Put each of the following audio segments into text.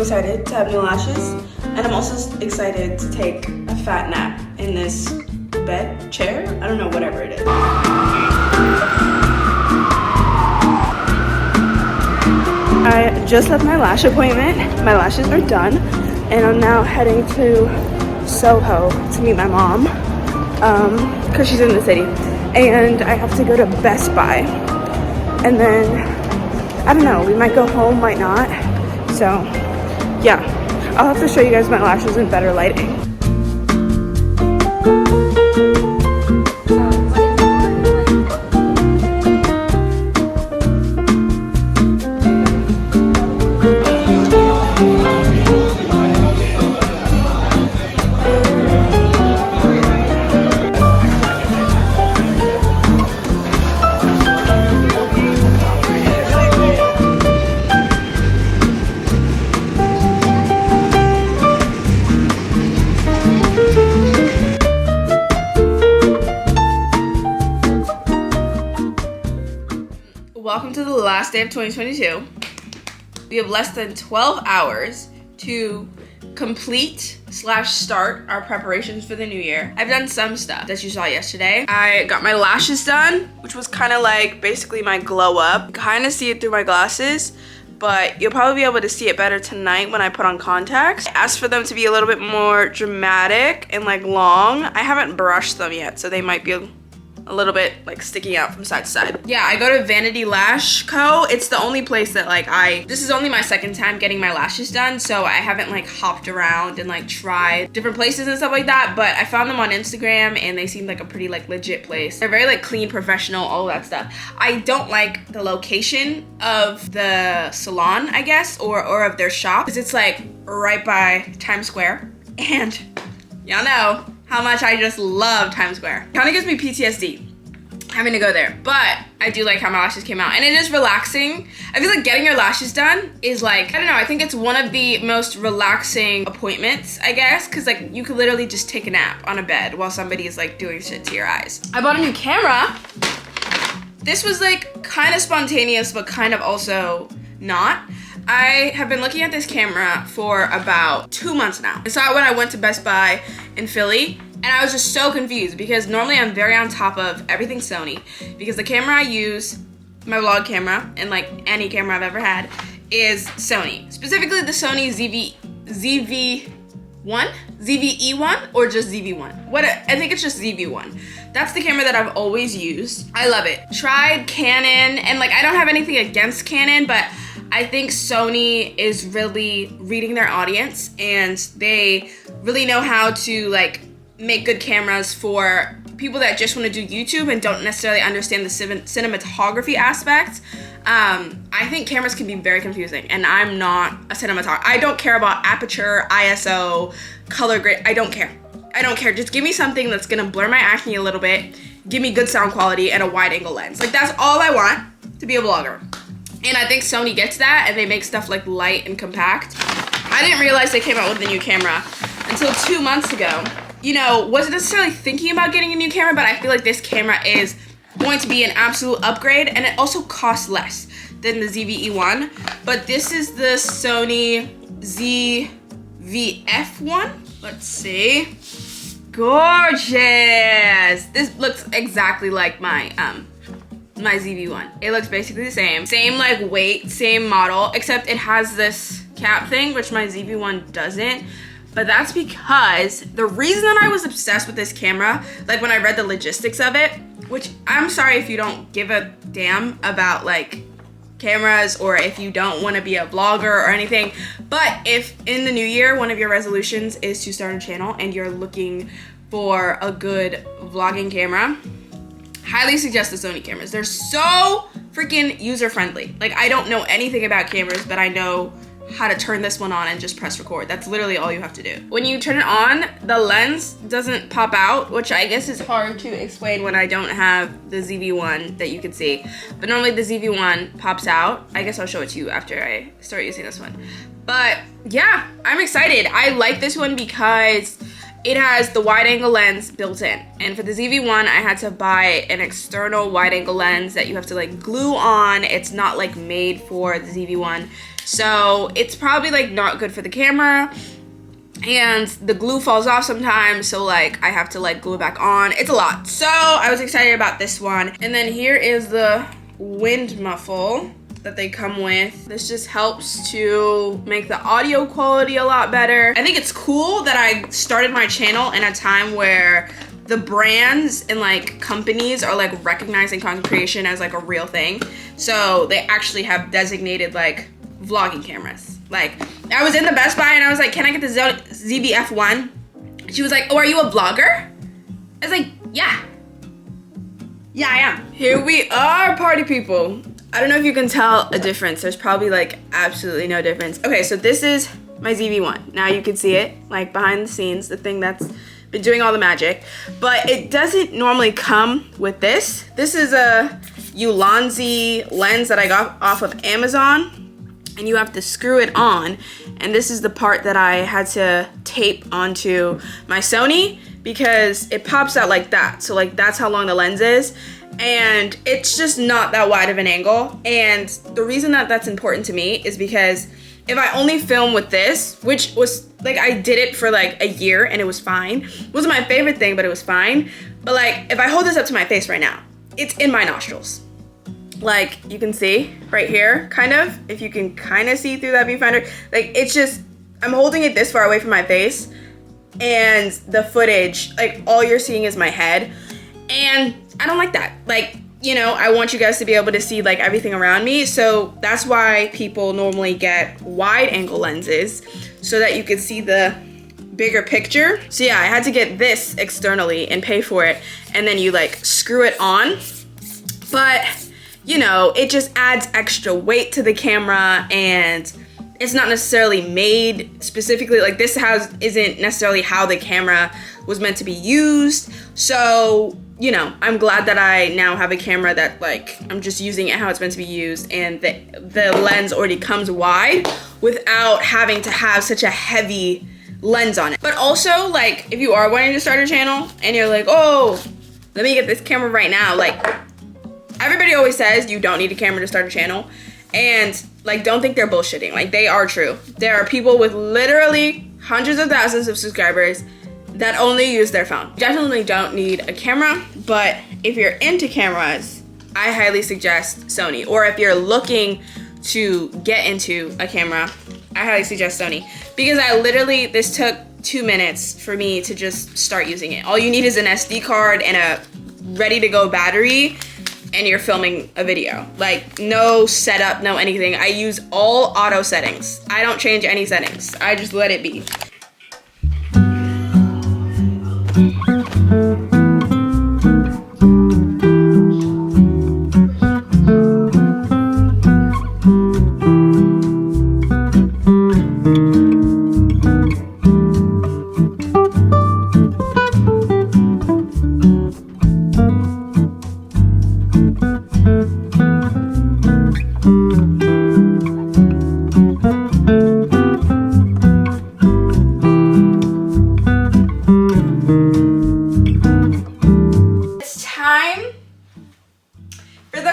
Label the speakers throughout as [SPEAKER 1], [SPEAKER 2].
[SPEAKER 1] excited to have new lashes, and I'm also excited to take a fat nap in this bed, chair, I don't know, whatever it is. I just left my lash appointment. My lashes are done, and I'm now heading to Soho to meet my mom, because she's in the city, and I have to go to Best Buy, and then I don't know, we might go home, might not. So yeah, I'll have to show you guys my lashes in better lighting. Welcome to the last day of 2022. We have less than 12 hours to complete / start our preparations for the new year. I've done some stuff that you saw yesterday. I got my lashes done, which was kind of like basically my glow up. You kind of see it through my glasses, but you'll probably be able to see it better tonight when I put on contacts. I asked for them to be a little bit more dramatic and like long. I haven't brushed them yet, so they might be a little bit like sticking out from side to side. Yeah, I go to Vanity Lash Co. It's the only place that like this is only my second time getting my lashes done, so I haven't like hopped around and like tried different places and stuff like that, but I found them on Instagram and they seemed like a pretty like legit place. They're very like clean, professional, all that stuff. I don't like the location of the salon, I guess, or of their shop, because it's like right by Times Square, and y'all know how much I just love Times Square. Kind of gives me PTSD having to go there, but I do like how my lashes came out, and it is relaxing. I feel like getting your lashes done is like, I don't know, I think it's one of the most relaxing appointments, I guess, because like you could literally just take a nap on a bed while somebody is like doing shit to your eyes. I bought a new camera. This was like kind of spontaneous, but kind of also not. I have been looking at this camera for about 2 months now. I saw it when I went to Best Buy in Philly, and I was just so confused because normally I'm very on top of everything Sony, because the camera I use, my vlog camera, and like any camera I've ever had, is Sony. Specifically the Sony ZV-E1 or just ZV-1. I think it's just ZV-1. That's the camera that I've always used. I love it. Tried Canon, and like I don't have anything against Canon, but I think Sony is really reading their audience, and they really know how to like make good cameras for people that just want to do YouTube and don't necessarily understand the cinematography aspect. I think cameras can be very confusing, and I'm not a cinematographer. I don't care about aperture, ISO, color grade. I don't care. Just give me something that's gonna blur my acne a little bit, give me good sound quality, and a wide angle lens. Like that's all I want to be a vlogger. And I think Sony gets that, and they make stuff like light and compact. I didn't realize they came out with a new camera until 2 months ago. You know, wasn't necessarily thinking about getting a new camera, but I feel like this camera is going to be an absolute upgrade, and it also costs less than the ZV-E1. But this is the Sony ZV-F1. Let's see. Gorgeous. This looks exactly like my ZV-1. It looks basically the same. Same like weight, same model, except it has this cap thing, which my ZV-1 doesn't. But that's because the reason that I was obsessed with this camera, like when I read the logistics of it, which I'm sorry if you don't give a damn about like cameras, or if you don't want to be a vlogger or anything, but if in the new year one of your resolutions is to start a channel and you're looking for a good vlogging camera, highly suggest the Sony cameras. They're so freaking user-friendly. Like I don't know anything about cameras, but I know how to turn this one on and just press record. That's literally all you have to do. When you turn it on, the lens doesn't pop out, which I guess is hard to explain when I don't have the ZV-1 that you can see. But normally the ZV-1 pops out. I guess I'll show it to you after I start using this one. But yeah, I'm excited. I like this one because it has the wide angle lens built in. And for the ZV-1, I had to buy an external wide angle lens that you have to like glue on. It's not like made for the ZV-1. So it's probably like not good for the camera. And the glue falls off sometimes, so like I have to like glue it back on. It's a lot. So I was excited about this one. And then here is the wind muffle that they come with. This just helps to make the audio quality a lot better. I think it's cool that I started my channel in a time where the brands and like companies are like recognizing content creation as like a real thing. So they actually have designated like vlogging cameras. Like I was in the Best Buy and I was like, can I get the ZBF1? She was like, oh, are you a vlogger? I was like, yeah. Yeah, I am. Here we are, party people. I don't know if you can tell a difference. There's probably like absolutely no difference. Okay, so this is my ZV1. Now you can see it like behind the scenes, the thing that's been doing all the magic, but it doesn't normally come with this. This is a 𝐤𝐮𝐬𝐢𝐧𝐤 lens that I got off of Amazon, and you have to screw it on. And this is the part that I had to tape onto my Sony because it pops out like that. So like that's how long the lens is. And it's just not that wide of an angle. And the reason that that's important to me is because if I only film with this, which was like, I did it for like a year and it was fine. It wasn't my favorite thing, but it was fine. But like, if I hold this up to my face right now, it's in my nostrils. Like you can see right here, kind of, if you can kind of see through that viewfinder, like it's just, I'm holding it this far away from my face and the footage, like all you're seeing is my head. And I don't like that. Like, you know, I want you guys to be able to see like everything around me. So that's why people normally get wide angle lenses so that you can see the bigger picture. So yeah, I had to get this externally and pay for it. And then you like screw it on. But you know, it just adds extra weight to the camera and it's not necessarily made specifically, like this isn't necessarily how the camera was meant to be used. So, you know, I'm glad that I now have a camera that like, I'm just using it how it's meant to be used and the lens already comes wide without having to have such a heavy lens on it. But also like, if you are wanting to start a channel and you're like, oh, let me get this camera right now. Like everybody always says you don't need a camera to start a channel. And like, don't think they're bullshitting. Like they are true. There are people with literally hundreds of thousands of subscribers that only use their phone. Definitely don't need a camera, but if you're into cameras, I highly suggest Sony. Or if you're looking to get into a camera, I highly suggest Sony. Because this took 2 minutes for me to just start using it. All you need is an SD card and a ready to go battery, and you're filming a video. Like no setup, no anything. I use all auto settings. I don't change any settings. I just let it be.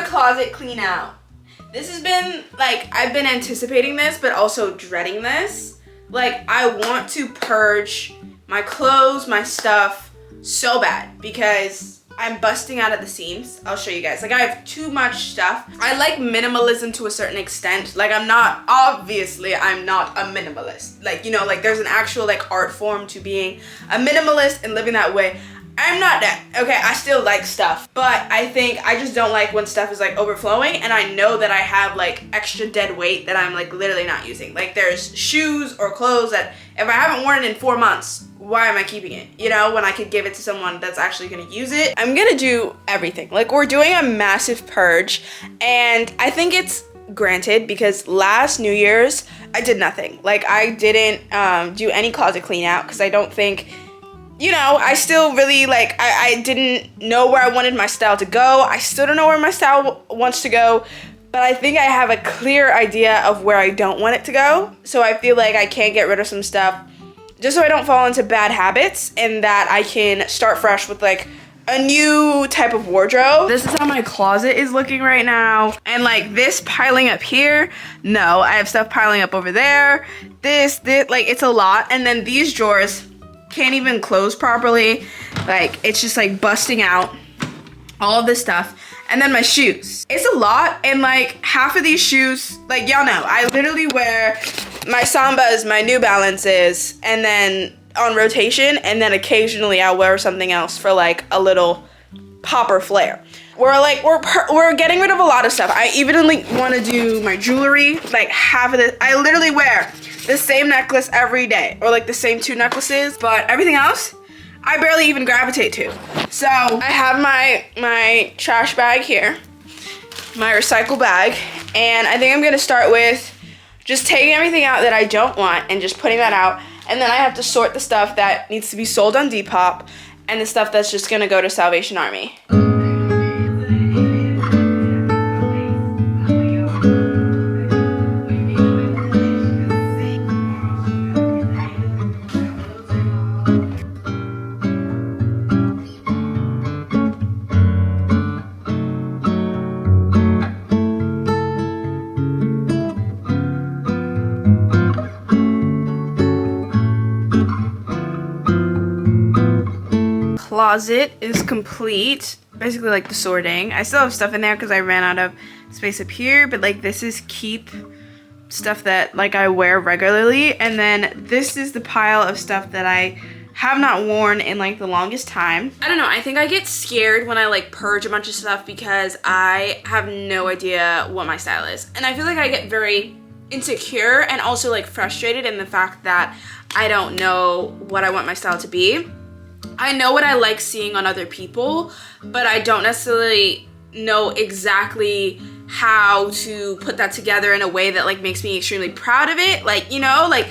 [SPEAKER 1] Closet clean out. This has been like, I've been anticipating this, but also dreading this. Like I want to purge my clothes, my stuff so bad because I'm busting out at the seams. I'll show you guys. Like I have too much stuff. I like minimalism to a certain extent. Like obviously I'm not a minimalist. Like, you know, like there's an actual like art form to being a minimalist and living that way. I'm not that. Okay, I still like stuff, but I think I just don't like when stuff is like overflowing and I know that I have like extra dead weight that I'm like literally not using. Like there's shoes or clothes that if I haven't worn it in 4 months, why am I keeping it? You know, when I could give it to someone that's actually gonna use it. I'm gonna do everything. Like we're doing a massive purge and I think it's granted because last New Year's I did nothing. Like I didn't do any closet clean out because I don't think, you know, I still really like, I didn't know where I wanted my style to go. I still don't know where my style wants to go, but I think I have a clear idea of where I don't want it to go. So I feel like I can get rid of some stuff just so I don't fall into bad habits and that I can start fresh with like a new type of wardrobe. This is how my closet is looking right now. And like this piling up here, no, I have stuff piling up over there. This, like it's a lot. And then these drawers can't even close properly. Like it's just like busting out, all of this stuff. And then my shoes. It's a lot, and like half of these shoes, like y'all know, I literally wear my Sambas, my New Balances, and then on rotation, and then occasionally I'll wear something else for like a little pop or flare. We're getting rid of a lot of stuff. I even like want to do my jewelry, like half of it. I literally wear the same necklace every day, or like the same 2 necklaces, but everything else, I barely even gravitate to. So I have my trash bag here, my recycle bag, and I think I'm gonna start with just taking everything out that I don't want and just putting that out. And then I have to sort the stuff that needs to be sold on Depop and the stuff that's just gonna go to Salvation Army. Closet is complete. Basically like the sorting. I still have stuff in there because I ran out of space up here, but like this is keep stuff that like I wear regularly, and then this is the pile of stuff that I have not worn in like the longest time. I don't know, I think I get scared when I like purge a bunch of stuff because I have no idea what my style is, and I feel like I get very insecure and also like frustrated in the fact that I don't know what I want my style to be. I know what I like seeing on other people, but I don't necessarily know exactly how to put that together in a way that like makes me extremely proud of it. Like, you know, like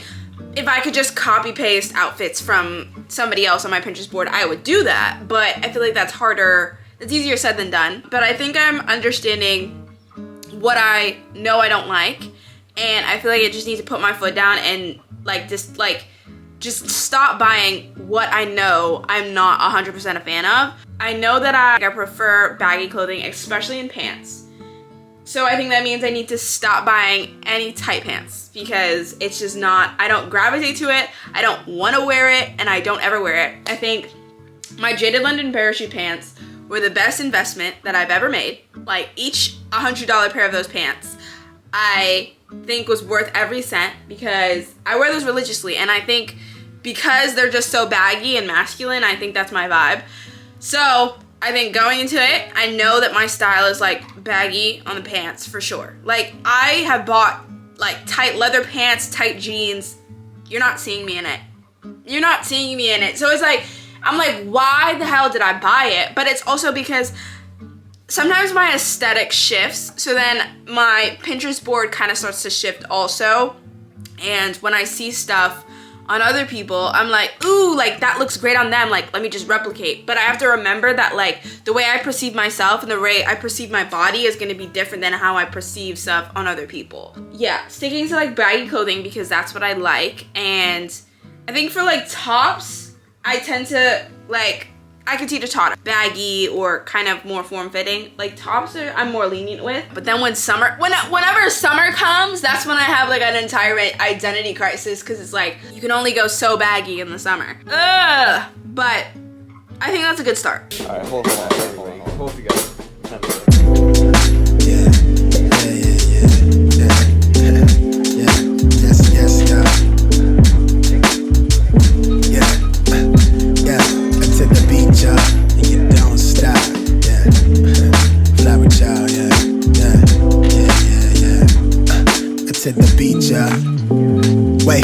[SPEAKER 1] if I could just copy paste outfits from somebody else on my Pinterest board, I would do that. But I feel like that's harder, it's easier said than done. But I think I'm understanding what I know I don't like, and I feel like I just need to put my foot down and just stop buying what I know I'm not 100% a fan of. I know that I prefer baggy clothing, especially in pants. So I think that means I need to stop buying any tight pants because it's just not, I don't gravitate to it, I don't want to wear it, and I don't ever wear it. I think my Jaded London parachute pants were the best investment that I've ever made. Like each $100 pair of those pants, I think was worth every cent because I wear those religiously, and I think because they're just so baggy and masculine, I think that's my vibe. So I think going into it, I know that my style is like baggy on the pants for sure. Like I have bought like tight leather pants, tight jeans. You're not seeing me in it. You're not seeing me in it. So it's like, I'm like, why the hell did I buy it? But it's also because sometimes my aesthetic shifts. So then my Pinterest board kind of starts to shift also. And when I see stuff on other people, I'm like, ooh, like that looks great on them, like let me just replicate. But I have to remember that like the way I perceive myself and the way I perceive my body is gonna be different than how I perceive stuff on other people. Yeah, sticking to like baggy clothing because that's what I like. And I think for like tops, I tend to like, I could teach a top baggy or kind of more form-fitting. Like tops I'm more lenient with. But then when whenever summer comes, that's when I have like an entire identity crisis because it's like, you can only go so baggy in the summer. Ugh. But I think that's a good start.
[SPEAKER 2] All right, hold on. Hold together.
[SPEAKER 3] To the beach, wait,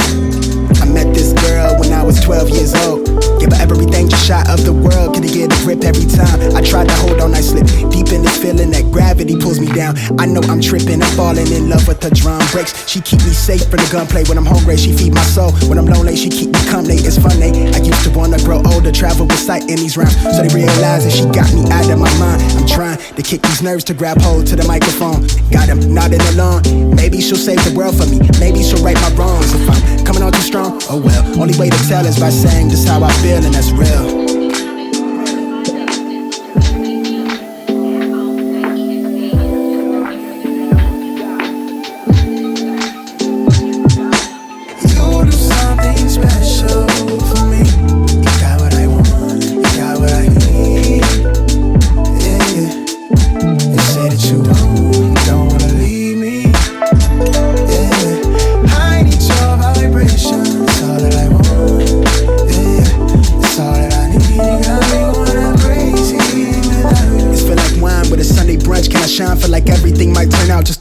[SPEAKER 3] I met this girl when I was 12 years old. Gave her everything, just shot of the world. Gonna get a grip every time I tried to hold on, I slip deep in this feeling that gravity pulls me down. I know I'm tripping, I'm falling in love with the drum breaks. She keep me safe from the gunplay when I'm hungry. She feed my soul when I'm lonely. She keep me company, it's funny. I used to wanna grow older, travel with sight in these rounds, so they realize that she got me out of my mind. I'm trying to kick these nerves to grab hold to the microphone. Got him nodding along. Maybe she'll save the world for me. Maybe she'll right my wrongs. If I'm coming on too strong, oh well. Only way to tell is by saying just how I feel, and that's real.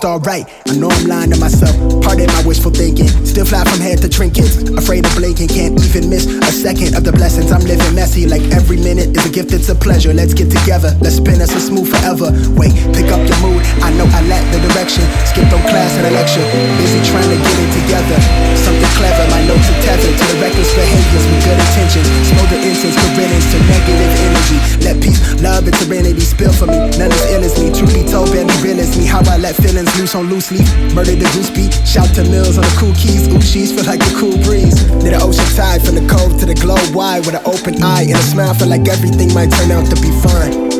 [SPEAKER 3] just alright. I know I'm lying to myself, pardon my wishful thinking. Still fly from head to trinkets, afraid of blinking. Can't even miss a second of the blessings. I'm living messy, like every minute is a gift, it's a pleasure. Let's get together, let's spin us a smooth forever. Wait, pick up your mood, I know I lack the direction. Skipped on class and election, busy trying to get it together. Something clever, my notes are tethered to the reckless behaviors with good intentions. Smolder incense, for riddance to negative energy. Let peace, love, and serenity spill for me. None as ill as me, truth be told, barely real as me. How I let feelings loose on loose leaf. Murder the goose beat, shout to Mills on the cool keys. Ooh, she's feel like a cool breeze. Near the ocean tide, from the cove to the globe wide. With an open eye and a smile, feel like everything might turn out to be fine.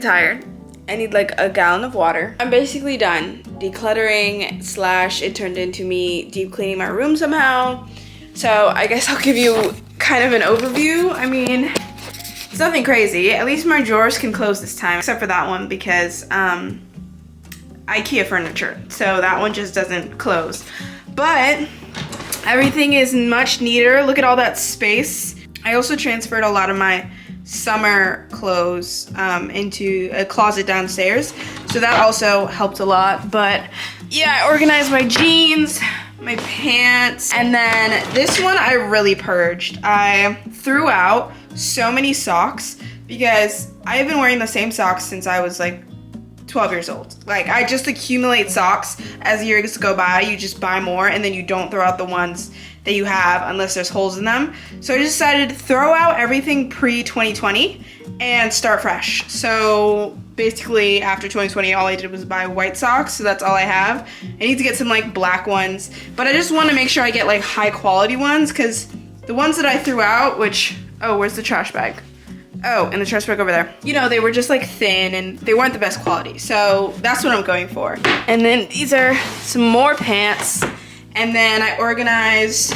[SPEAKER 1] Tired. I need like a gallon of water. I'm basically done decluttering / it turned into me deep cleaning my room somehow. So I guess I'll give you kind of an overview. I mean, it's nothing crazy. At least my drawers can close this time, except for that one because IKEA furniture. So that one just doesn't close. But everything is much neater. Look at all that space. I also transferred a lot of my summer clothes into a closet downstairs, so that also helped a lot. But yeah, I organized my jeans, my pants, and then this one I really purged. I threw out so many socks because I have been wearing the same socks since I was like 12 years old. Like, I just accumulate socks as years go by. You just buy more and then you don't throw out the ones that you have unless there's holes in them. So I decided to throw out everything pre-2020 and start fresh. So basically after 2020, all I did was buy white socks, so that's all I have. I need to get some like black ones, but I just want to make sure I get like high quality ones, because the ones that I threw out, which, oh, where's the trash bag? Oh, and the trash bag over there. You know, they were just like thin and they weren't the best quality. So that's what I'm going for. And then these are some more pants. And then I organized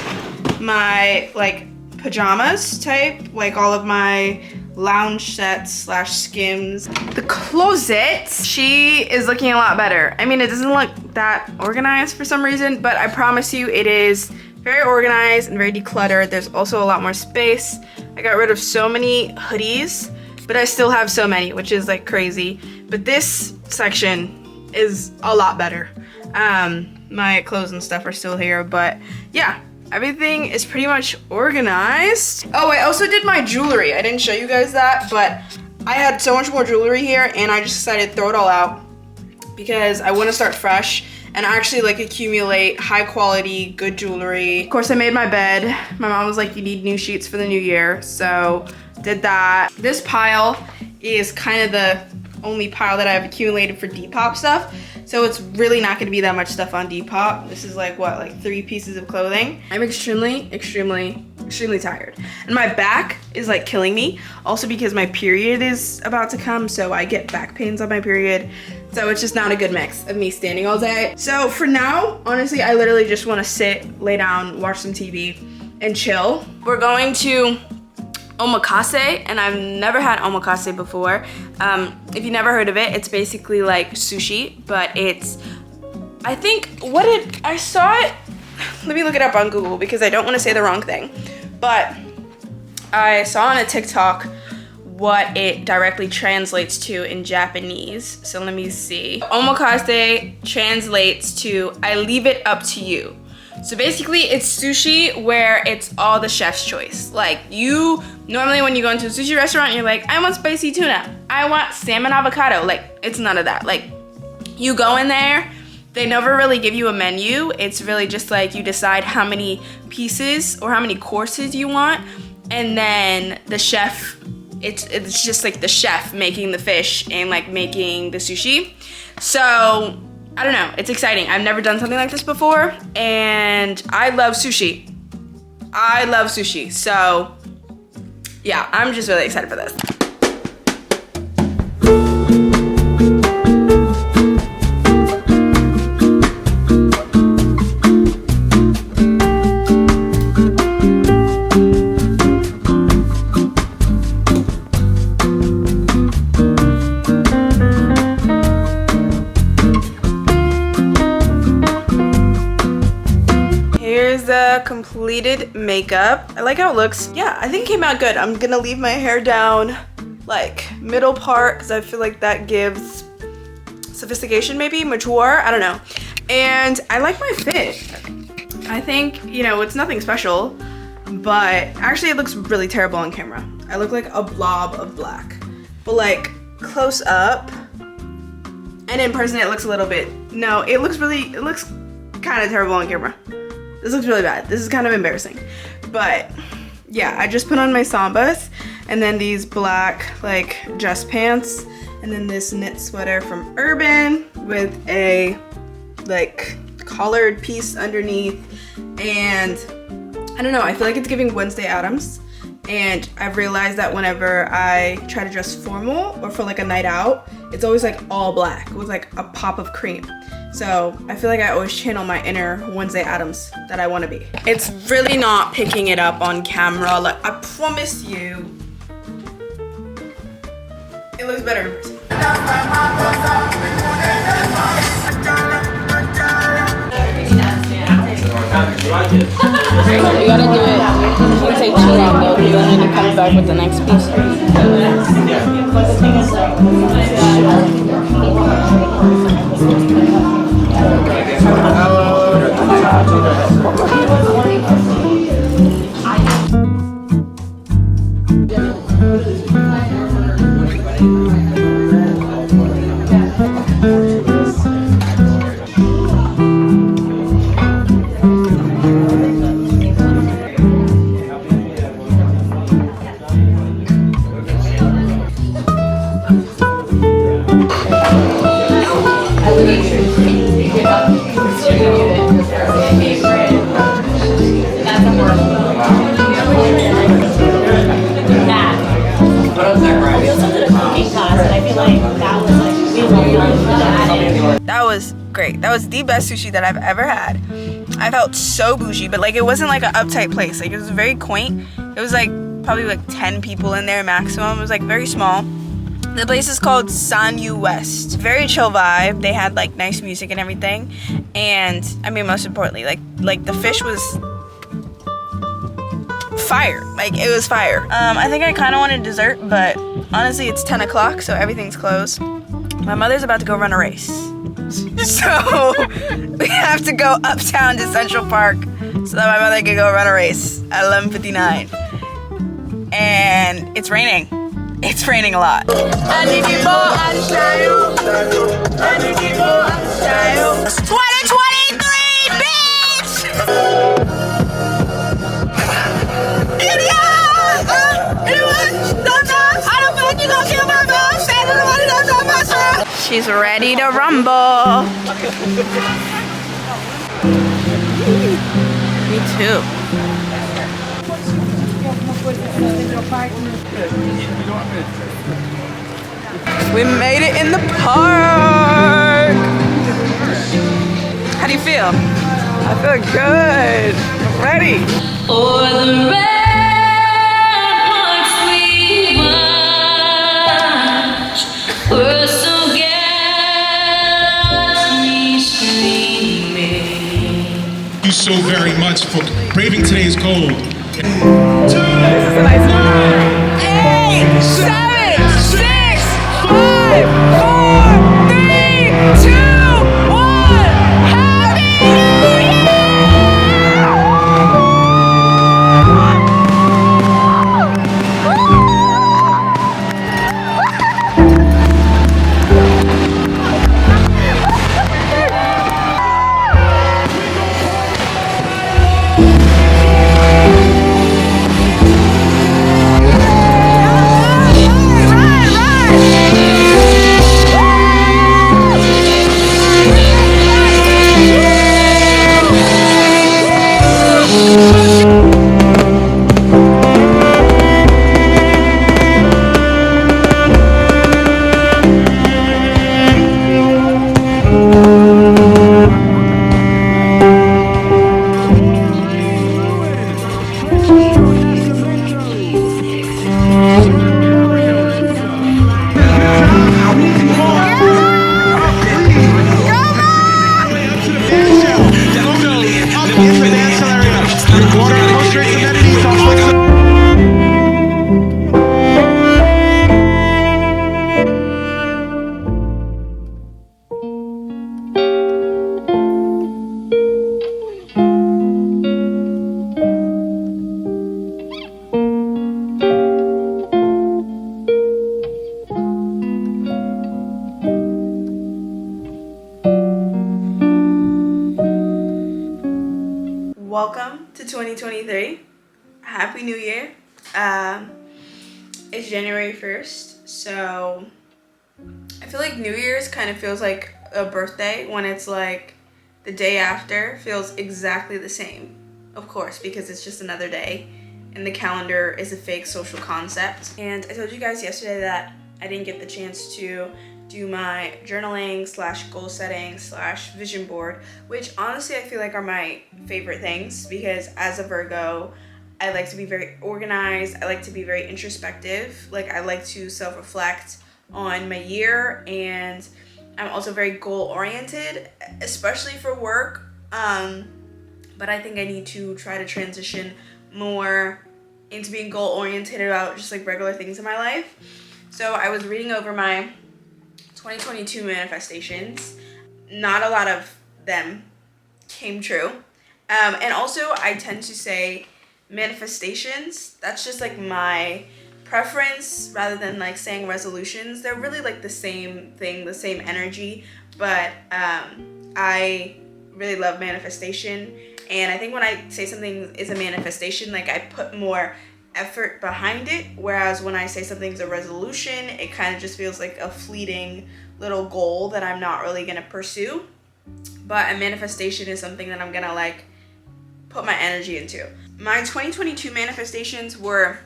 [SPEAKER 1] my like pajamas type, like all of my lounge sets / skims. The closet, she is looking a lot better. I mean, it doesn't look that organized for some reason, but I promise you it is very organized and very decluttered. There's also a lot more space. I got rid of so many hoodies, but I still have so many, which is like crazy. But this section is a lot better. My clothes and stuff are still here, but yeah, everything is pretty much organized. Oh, I also did my jewelry. I didn't show you guys that, but I had so much more jewelry here and I just decided to throw it all out because I want to start fresh and actually like accumulate high quality, good jewelry. Of course, I made my bed. My mom was like, you need new sheets for the new year, so did that. This pile is kind of the only pile that I've accumulated for Depop stuff. So it's really not gonna be that much stuff on Depop. This is like what, like 3 pieces of clothing. I'm extremely tired. And my back is like killing me. Also because my period is about to come, so I get back pains on my period. So it's just not a good mix of me standing all day. So for now, honestly, I literally just wanna sit, lay down, watch some TV, and chill. We're going to omakase, and I've never had omakase before. If you never heard of it, it's basically like sushi, but it's, I think, I saw it, let me look it up on Google because I don't want to say the wrong thing, but I saw on a TikTok what it directly translates to in Japanese. So let me see. Omakase translates to, I leave it up to you. So basically it's sushi where it's all the chef's choice. Like, you normally when you go into a sushi restaurant, you're like, I want spicy tuna, I want salmon avocado. Like, it's none of that. Like, you go in there, they never really give you a menu. It's really just like you decide how many pieces or how many courses you want, and then the chef, it's just like the chef making the fish and like making the sushi. So I don't know, it's exciting. I've never done something like this before, and I love sushi. I love sushi, so yeah, I'm just really excited for this. The completed makeup. I like how it looks. Yeah, I think it came out good. I'm gonna leave my hair down like middle part because I feel like that gives sophistication, maybe mature, I don't know. And I like my fit. I think, you know, it's nothing special, but actually it looks really terrible on camera. I look like a blob of black, but like close up and in person it looks a little bit, no, it looks kind of terrible on camera. This looks really bad. This is kind of embarrassing. But yeah, I just put on my sambas and then these black like dress pants and then this knit sweater from Urban with a like collared piece underneath. And I don't know, I feel like it's giving Wednesday Addams. And I've realized that whenever I try to dress formal or for like a night out, it's always like all black with like a pop of cream. So I feel like I always channel my inner Wednesday Addams that I want to be. It's really not picking it up on camera. Like, I promise you, it looks better in person.
[SPEAKER 4] You gotta do it. You take too long though, because then it comes back with the next piece.
[SPEAKER 1] That was great. That was the best sushi that I've ever had. I felt so bougie, but like it wasn't like an uptight place. Like it was very quaint. It was like probably like 10 people in there maximum. It was like very small. The place is called 𝐁𝐮𝐬𝐢𝐧 West. Very chill vibe. They had like nice music and everything. And I mean, most importantly, like the fish was fire. Like it was fire. I think I kind of wanted dessert, but honestly it's 10 o'clock, so everything's closed. My mother's about to go run a race. So we have to go uptown to Central Park so that my mother can go run a race at 11:59. And it's raining. It's raining a lot. 2023, bitch! She's ready to rumble. Me too. We made it in the park. How do you feel? I feel good. Ready.
[SPEAKER 5] For the ramparts we watch were so gallantly streaming.
[SPEAKER 6] Thank you so very much for braving today's cold.
[SPEAKER 1] 8, 7, 6, 5, 4, 3, 2, 1. Happy New Year! It's January 1st, so I feel like New Year's kind of feels like a birthday when it's like the day after feels exactly the same. Of course, because it's just another day and the calendar is a fake social concept. And I told you guys yesterday that I didn't get the chance to do my journaling / goal setting / vision board, which honestly I feel like are my favorite things because as a Virgo, I like to be very organized. I like to be very introspective. Like I like to self-reflect on my year, and I'm also very goal-oriented, especially for work. But I think I need to try to transition more into being goal-oriented about just like regular things in my life. So I was reading over my 2022 manifestations. Not a lot of them came true. And also I tend to say manifestations, that's just like my preference rather than like saying resolutions. They're really like the same thing, the same energy, but I really love manifestation. And I think when I say something is a manifestation, like I put more effort behind it, whereas when I say something's a resolution, it kind of just feels like a fleeting little goal that I'm not really gonna pursue. But a manifestation is something that I'm gonna like put my energy into. My 2022 manifestations were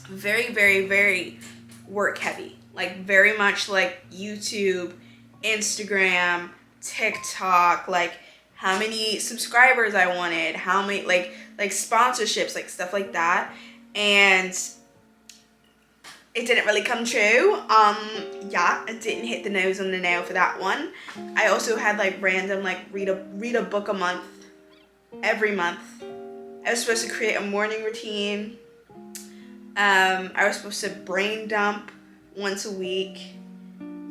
[SPEAKER 1] very, very, very work heavy. Like very much like YouTube, Instagram, TikTok, like how many subscribers I wanted, how many like sponsorships, like stuff like that. And it didn't really come true. Yeah, I didn't hit the nose on the nail for that one. I also had like random like read a book a month, every month. I was supposed to create a morning routine. I was supposed to brain dump once a week.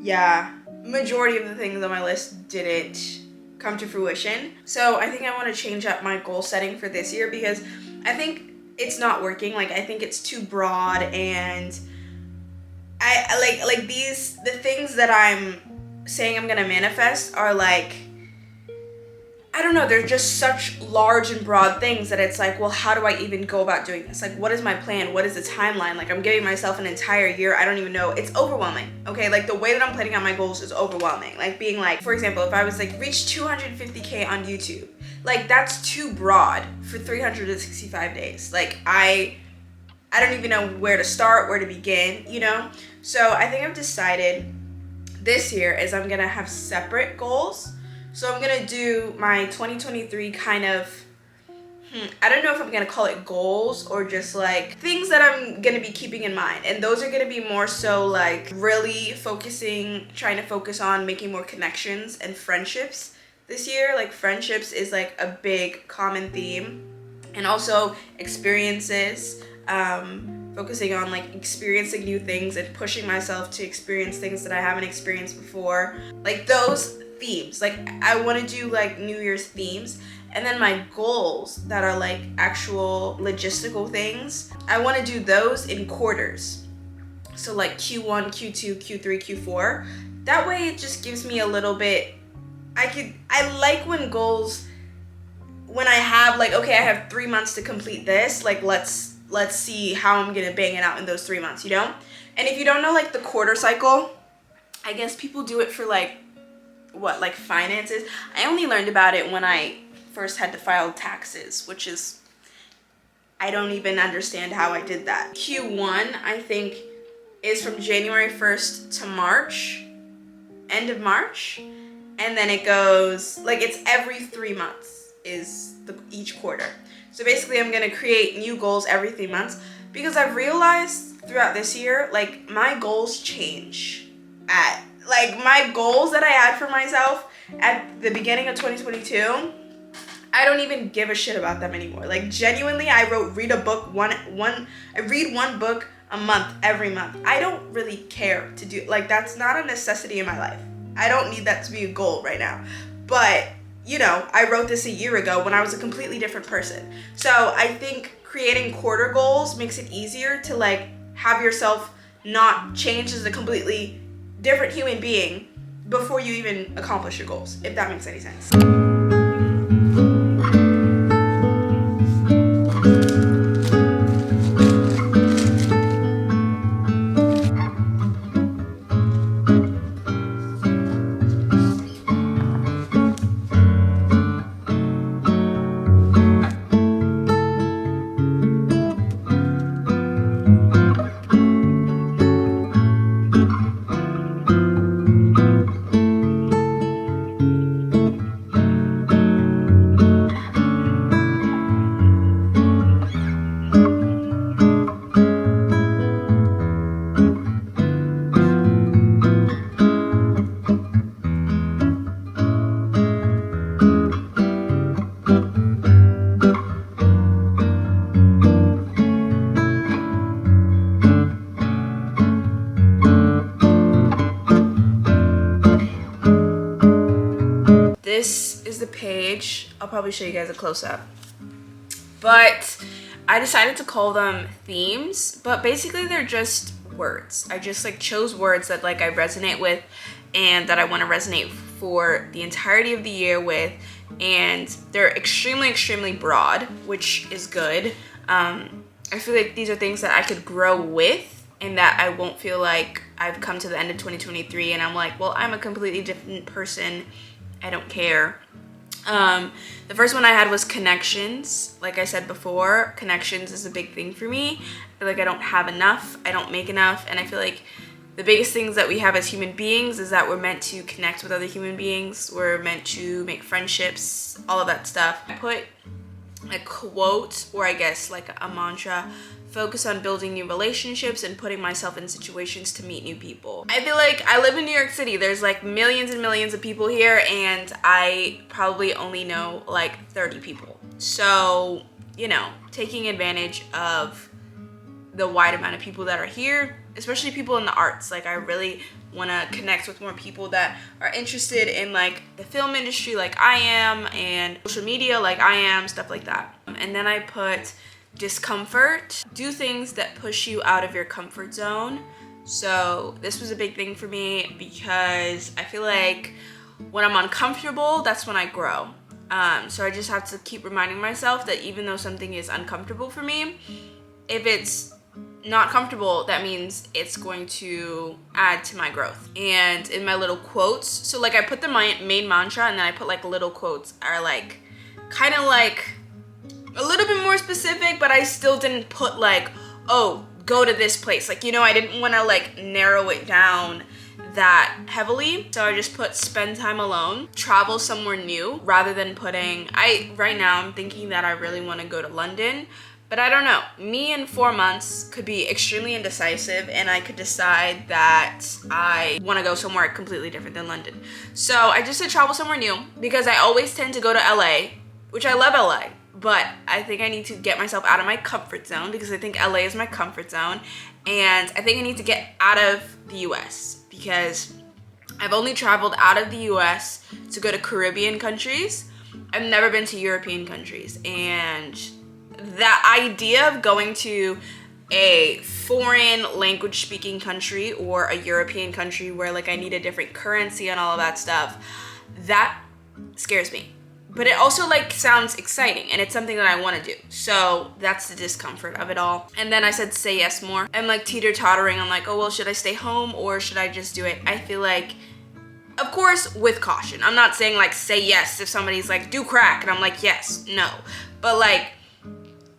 [SPEAKER 1] Yeah, majority of the things on my list didn't come to fruition. So I think I want to change up my goal setting for this year because I think it's not working. Like I think it's too broad, and I like the things that I'm saying I'm gonna manifest are like, I don't know, they're just such large and broad things that it's like, well, how do I even go about doing this? Like, what is my plan? What is the timeline? Like, I'm giving myself an entire year. I don't even know. It's overwhelming, okay? Like, the way that I'm planning out my goals is overwhelming. Like, being like, for example, if I was like, reach 250K on YouTube, like, that's too broad for 365 days. Like, I don't even know where to start, where to begin, you know? So I think I've decided this year is I'm gonna have separate goals. So I'm gonna do my 2023 kind of, I don't know if I'm gonna call it goals or just like things that I'm gonna be keeping in mind. And those are gonna be more so like really trying to focus on making more connections and friendships this year. Like friendships is like a big common theme. And also experiences, focusing on like experiencing new things and pushing myself to experience things that I haven't experienced before. Like those themes, like I want to do like New Year's themes. And then my goals that are like actual logistical things, I want to do those in quarters. So like Q1, Q2, Q3, Q4. That way it just gives me a little bit, I like when I have like, okay, I have 3 months to complete this, like let's see how I'm gonna bang it out in those 3 months, you know? And if you don't know like the quarter cycle, I guess people do it for like like finances. I only learned about it when I first had to file taxes, which is, I don't even understand how I did that. Q1, I think, is from January 1st to March, end of March, and then it goes, like it's every 3 months is each quarter. So basically I'm gonna create new goals every 3 months because I've realized throughout this year, like my goals change like my goals that I had for myself at the beginning of 2022, I don't even give a shit about them anymore. Like genuinely, I read a book I read one book a month every month. I don't really care to do, like that's not a necessity in my life. I don't need that to be a goal right now. But, you know, I wrote this a year ago when I was a completely different person. So I think creating quarter goals makes it easier to like have yourself not change as a completely different human being before you even accomplish your goals, if that makes any sense. page. I'll probably show you guys a close-up. But I decided to call them themes, but basically they're just words. I just like chose words that like I resonate with and that I want to resonate for the entirety of the year with, and they're extremely broad, which is good. I feel like these are things that I could grow with, and that I won't feel like I've come to the end of 2023 and I'm like, well, I'm a completely different person, I don't care. The first one I had was connections. Like I said before, connections is a big thing for me. I feel like I don't have enough, I don't make enough, and I feel like the biggest things that we have as human beings is that we're meant to connect with other human beings, we're meant to make friendships, all of that stuff. I put a quote, or I guess like a mantra: focus on building new relationships and putting myself in situations to meet new people. I feel like I live in New York City. There's like millions and millions of people here, and I probably only know like 30 people. So, you know, taking advantage of the wide amount of people that are here, especially people in the arts. Like I really want to connect with more people that are interested in like the film industry like I am, and social media like I am, stuff like that. And then I put discomfort. Do things that push you out of your comfort zone. So this was a big thing for me because I feel like when I'm uncomfortable, that's when I grow. So I just have to keep reminding myself that even though something is uncomfortable for me, if it's not comfortable, that means it's going to add to my growth. And in my little quotes, so like I put the main mantra and then I put like little quotes are like kind of like a little bit more specific, but I still didn't put like, oh, go to this place. Like, you know, I didn't want to like narrow it down that heavily. So I just put spend time alone, travel somewhere new, rather than putting, right now I'm thinking that I really want to go to London, but I don't know. Me in 4 months could be extremely indecisive, and I could decide that I want to go somewhere completely different than London. So I just said travel somewhere new because I always tend to go to LA, which I love LA, but I think I need to get myself out of my comfort zone because I think LA is my comfort zone, and I think I need to get out of the US because I've only traveled out of the US to go to Caribbean countries. I've never been to European countries, and that idea of going to a foreign language speaking country or a European country where like I need a different currency and all of that stuff, that scares me. But it also like sounds exciting, and it's something that I want to do. So that's the discomfort of it all. And then I said say yes more. I'm like teeter-tottering. I'm like, oh well, should I stay home or should I just do it? I feel like, of course, with caution. I'm not saying like say yes if somebody's like do crack and I'm like yes, no. But like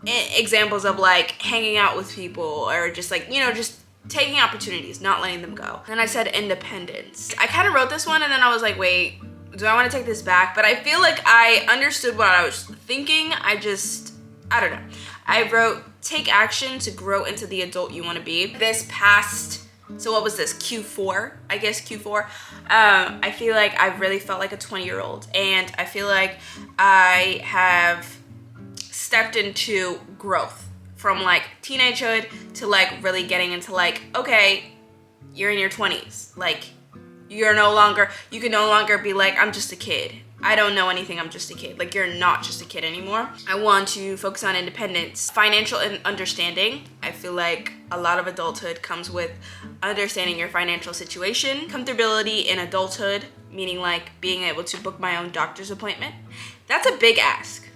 [SPEAKER 1] examples of like hanging out with people or just like, you know, just taking opportunities, not letting them go. Then I said independence. I kind of wrote this one and then I was like, wait, do I want to take this back? But I feel like I understood what I was thinking. I don't know. I wrote take action to grow into the adult you want to be. This past, so what was this, Q4? I guess Q4. I feel like I've really felt like a 20-year-old, and I feel like I have stepped into growth from like teenagehood to like really getting into like, okay, you're in your 20s. Like you can no longer be like, I'm just a kid. I don't know anything, I'm just a kid. Like you're not just a kid anymore. I want to focus on independence, financial understanding. I feel like a lot of adulthood comes with understanding your financial situation. Comfortability in adulthood, meaning like being able to book my own doctor's appointment. That's a big ask.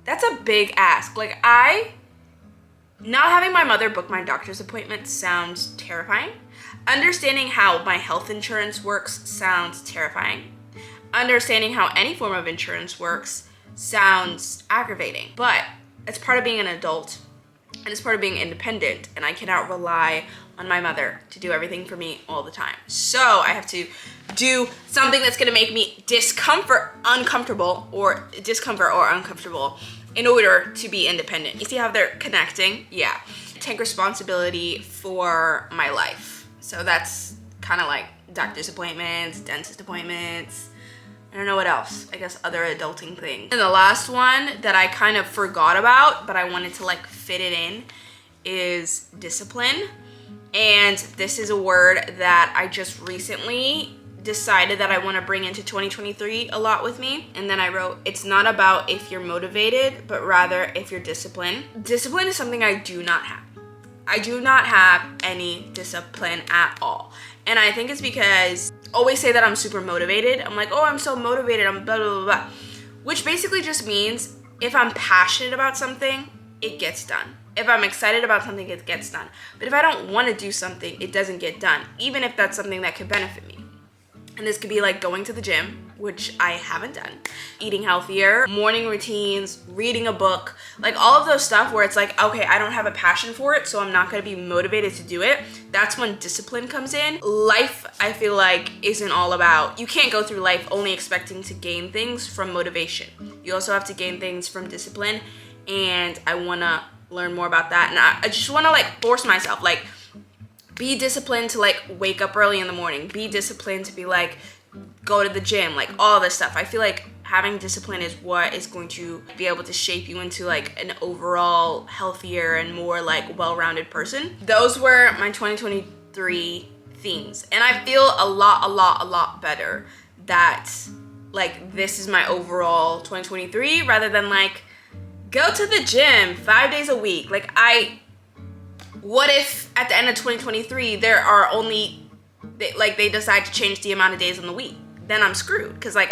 [SPEAKER 1] That's a big ask. Like not having my mother book my doctor's appointment sounds terrifying. Understanding how my health insurance works sounds terrifying. Understanding how any form of insurance works sounds aggravating. But it's part of being an adult, and it's part of being independent, and I cannot rely on my mother to do everything for me all the time. So I have to do something that's gonna make me uncomfortable in order to be independent. You see how they're connecting? Yeah. Take responsibility for my life. So that's kind of like doctor's appointments, dentist appointments. I don't know what else. I guess other adulting things. And the last one that I kind of forgot about, but I wanted to like fit it in, is discipline. And this is a word that I just recently decided that I want to bring into 2023 a lot with me. And then I wrote, it's not about if you're motivated, but rather if you're disciplined. Discipline is something I do not have. I do not have any discipline at all. And I think it's because I always say that I'm super motivated. I'm like, oh, I'm so motivated, I'm blah, blah, blah, blah. Which basically just means if I'm passionate about something, it gets done. If I'm excited about something, it gets done. But if I don't want to do something, it doesn't get done, even if that's something that could benefit me. And this could be like going to the gym, which I haven't done, eating healthier, morning routines, reading a book, like all of those stuff where it's like, okay, I don't have a passion for it, so I'm not gonna be motivated to do it. That's when discipline comes in. Life, I feel like, isn't all about, you can't go through life only expecting to gain things from motivation. You also have to gain things from discipline, and I wanna learn more about that. And I just wanna like force myself, like, be disciplined to like wake up early in the morning, be disciplined to be like, go to the gym, like all this stuff. I feel like having discipline is what is going to be able to shape you into like an overall healthier and more like well-rounded person. Those were my 2023 themes. And I feel a lot better that like this is my overall 2023 rather than like go to the gym 5 days a week. Like what if at the end of 2023 there are only, they decide to change the amount of days in the week? Then I'm screwed, because like,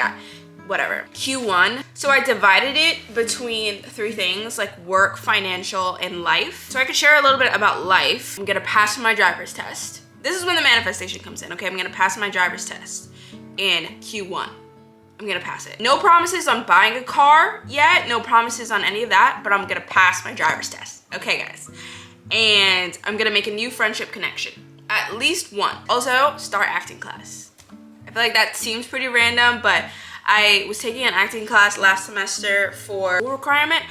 [SPEAKER 1] whatever. Q1, so I divided it between 3 things, like work, financial, and life. So I could share a little bit about life. I'm gonna pass my driver's test. This is when the manifestation comes in, okay? I'm gonna pass my driver's test in Q1. I'm gonna pass it. No promises on buying a car yet, no promises on any of that, but I'm gonna pass my driver's test. Okay, guys. And I'm gonna make a new friendship connection, at least one. Also, start acting class. I feel like that seems pretty random, but I was taking an acting class last semester for a requirement,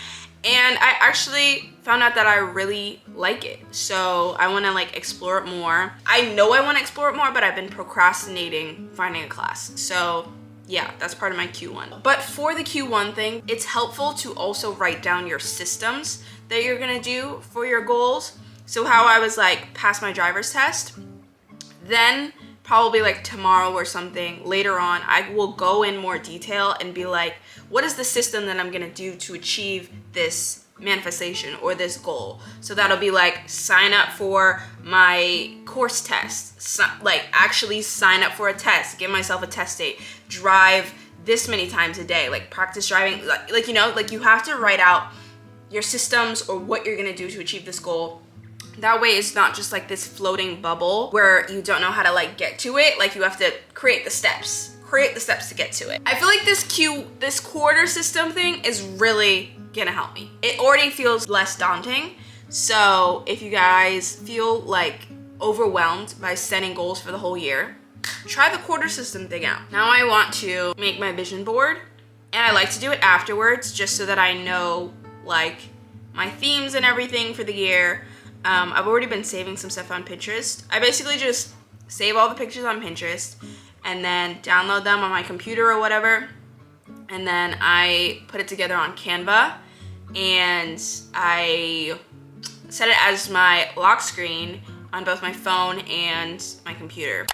[SPEAKER 1] and I actually found out that I really like it. So I wanna like explore it more. I know I wanna explore it more, but I've been procrastinating finding a class. So yeah, that's part of my Q1. But for the Q1 thing, it's helpful to also write down your systems that you're gonna do for your goals. So how I was like, pass my driver's test, then probably like tomorrow or something later on, I will go in more detail and be like, what is the system that I'm gonna do to achieve this manifestation or this goal? So that'll be like, sign up for my course test, like actually sign up for a test, give myself a test date, drive this many times a day, like practice driving, like you know, like you have to write out your systems or what you're gonna do to achieve this goal. That way it's not just like this floating bubble where you don't know how to like get to it. Like you have to create the steps to get to it. I feel like this quarter system thing is really gonna help me. It already feels less daunting. So if you guys feel like overwhelmed by setting goals for the whole year, try the quarter system thing out. Now I want to make my vision board, and I like to do it afterwards just so that I know like my themes and everything for the year. I've already been saving some stuff on Pinterest. I basically just save all the pictures on Pinterest and then download them on my computer or whatever. And then I put it together on Canva, and I set it as my lock screen on both my phone and my computer.